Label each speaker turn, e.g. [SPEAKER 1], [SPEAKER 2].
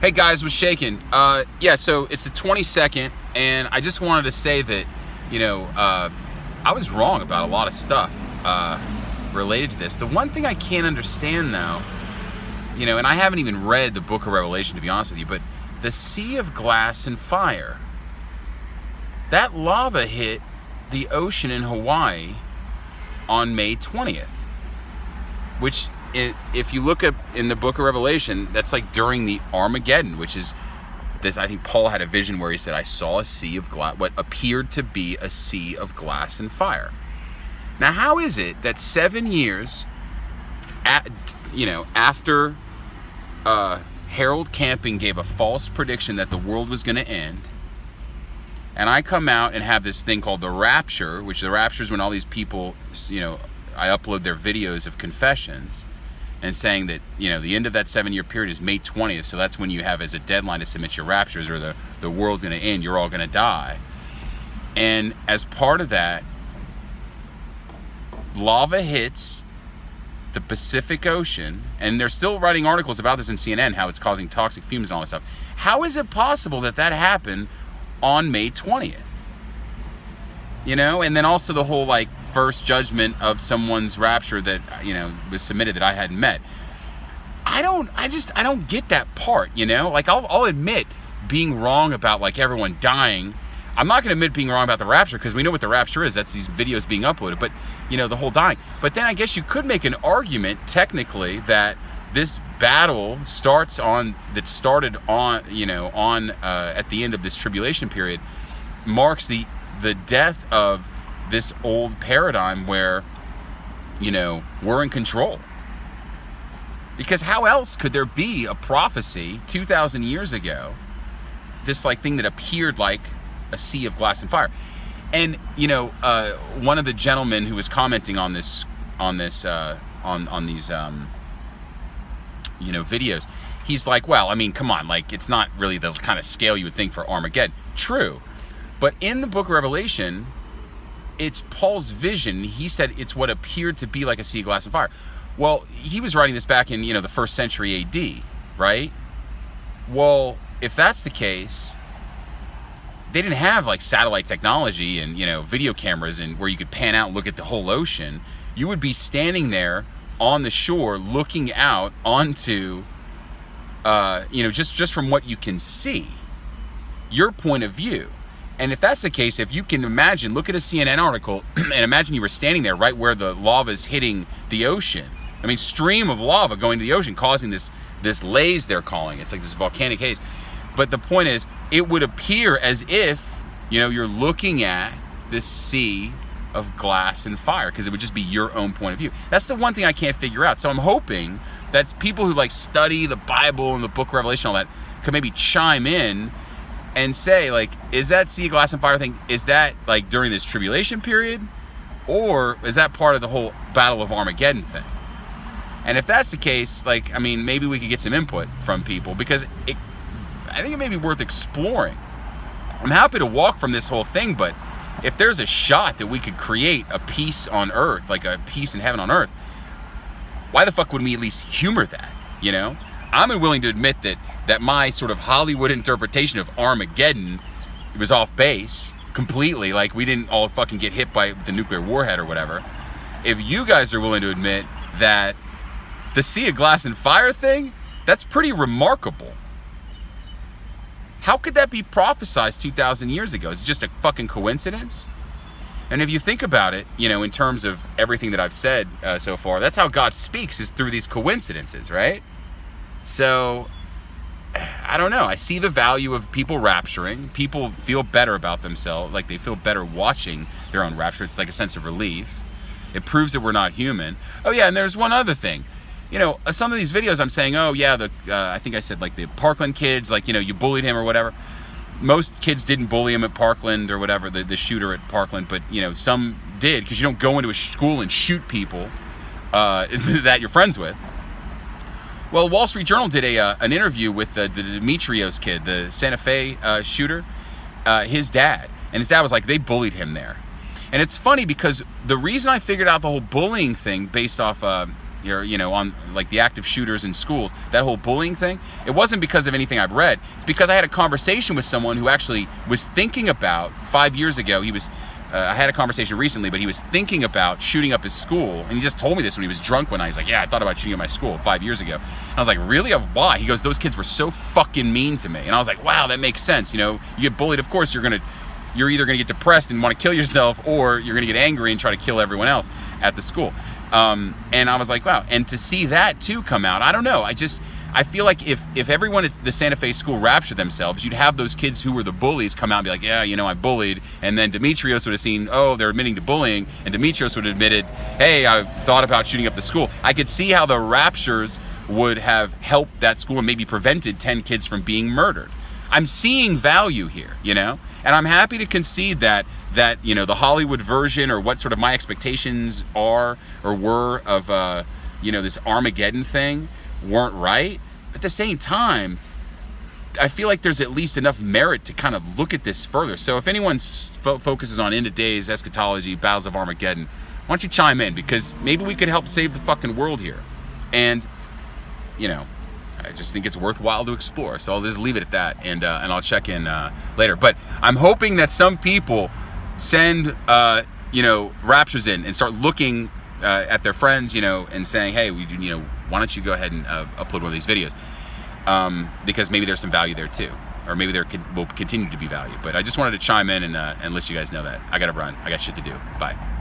[SPEAKER 1] Hey guys, what's shaking? Yeah, so it's the 22nd, and I just wanted to say that, I was wrong about a lot of stuff related to this. The one thing I can't understand though, and I haven't even read the book of Revelation to be honest with you, but the sea of glass and fire, that lava hit the ocean in Hawaii on May 20th, which if you look up in the book of Revelation, that's like during the Armageddon, which is this. I think Paul had a vision where he said, I saw a sea of glass, what appeared to be a sea of glass and fire. Now, how is it that 7 years after Harold Camping gave a false prediction that the world was going to end, and I come out and have this thing called the Rapture, which the Rapture is when all these people, I upload their videos of confessions and saying that, the end of that 7 year period is May 20th. So that's when you have as a deadline to submit your raptures, or the world's going to end. You're all going to die. And as part of that, lava hits the Pacific Ocean, and they're still writing articles about this in CNN, how it's causing toxic fumes and all this stuff. How is it possible that happened on May 20th? And then also the whole first judgment of someone's rapture that was submitted that I hadn't met. I don't get that part. I'll admit being wrong about everyone dying. I'm not going to admit being wrong about the rapture, because we know what the rapture is. That's these videos being uploaded. But the whole dying. But then I guess you could make an argument technically that this battle started on at the end of this tribulation period, marks the death of this old paradigm where we're in control. Because how else could there be a prophecy 2,000 years ago, this thing that appeared like a sea of glass and fire? And one of the gentlemen who was commenting on these videos, he's like, well, I mean, come on, it's not really the kind of scale you would think for Armageddon. True. But in the book of Revelation, it's Paul's vision. He said it's what appeared to be like a sea of glass and fire. Well, he was writing this back in, the 1st century AD, right? Well, if that's the case, they didn't have satellite technology and, video cameras and where you could pan out and look at the whole ocean. You would be standing there on the shore looking out onto, just from what you can see, your point of view. And if that's the case, if you can imagine, look at a CNN article and imagine you were standing there right where the lava is hitting the ocean. I mean, stream of lava going to the ocean, causing this laze, they're calling it. It's like this volcanic haze. But the point is, it would appear as if, you're looking at this sea of glass and fire, because it would just be your own point of view. That's the one thing I can't figure out. So I'm hoping that people who study the Bible and the book of Revelation, all that, could maybe chime in and say, is that sea of glass and fire thing, is that during this tribulation period, or is that part of the whole Battle of Armageddon thing? And if that's the case, maybe we could get some input from people, because I think it may be worth exploring. I'm happy to walk from this whole thing, but if there's a shot that we could create a peace on earth, a peace in heaven on earth, why the fuck wouldn't we at least humor that, I'm willing to admit that my sort of Hollywood interpretation of Armageddon, it was off base completely. We didn't all fucking get hit by the nuclear warhead or whatever. If you guys are willing to admit that the sea of glass and fire thing, that's pretty remarkable. How could that be prophesized 2,000 years ago? Is it just a fucking coincidence? And if you think about it, in terms of everything that I've said so far, that's how God speaks, is through these coincidences, right? So, I don't know. I see the value of people rapturing. People feel better about themselves. They feel better watching their own rapture. It's like a sense of relief. It proves that we're not human. Oh yeah, and there's one other thing. Some of these videos I'm saying, oh yeah, I think I said the Parkland kids, you bullied him or whatever. Most kids didn't bully him at Parkland or whatever, the shooter at Parkland, but some did, because you don't go into a school and shoot people that you're friends with. Well, Wall Street Journal did an interview with the Demetrios kid, the Santa Fe shooter, his dad. And his dad was like, they bullied him there. And it's funny because the reason I figured out the whole bullying thing based off on like the active shooters in schools, that whole bullying thing, it wasn't because of anything I've read. It's because I had a conversation with someone who actually was thinking about 5 years ago. I had a conversation recently, but he was thinking about shooting up his school, and he just told me this when he was drunk one night. He's like, yeah, I thought about shooting up my school 5 years ago. And I was like, really? Why? He goes, those kids were so fucking mean to me. And I was like, wow, that makes sense. You get bullied, of course you're either gonna get depressed and want to kill yourself, or you're gonna get angry and try to kill everyone else at the school. And I was like, wow. And to see that too come out, I don't know. I feel like if everyone at the Santa Fe school Rapture themselves, you'd have those kids who were the bullies come out and be like, yeah, I bullied. And then Demetrios would have seen, oh, they're admitting to bullying. And Demetrios would have admitted, hey, I thought about shooting up the school. I could see how the Raptures would have helped that school and maybe prevented 10 kids from being murdered. I'm seeing value here, and I'm happy to concede that the Hollywood version, or what sort of my expectations are or were of this Armageddon thing, weren't right. At the same time, I feel like there's at least enough merit to kind of look at this further. So if anyone focuses on end of days, eschatology, battles of Armageddon, why don't you chime in, because maybe we could help save the fucking world here. And I just think it's worthwhile to explore. So I'll just leave it at that, and I'll check in later. But I'm hoping that some people send Raptures in and start looking at their friends, and saying, hey, why don't you go ahead and upload one of these videos? Because maybe there's some value there too, or maybe there will continue to be value. But I just wanted to chime in and let you guys know that I gotta run. I got shit to do. Bye.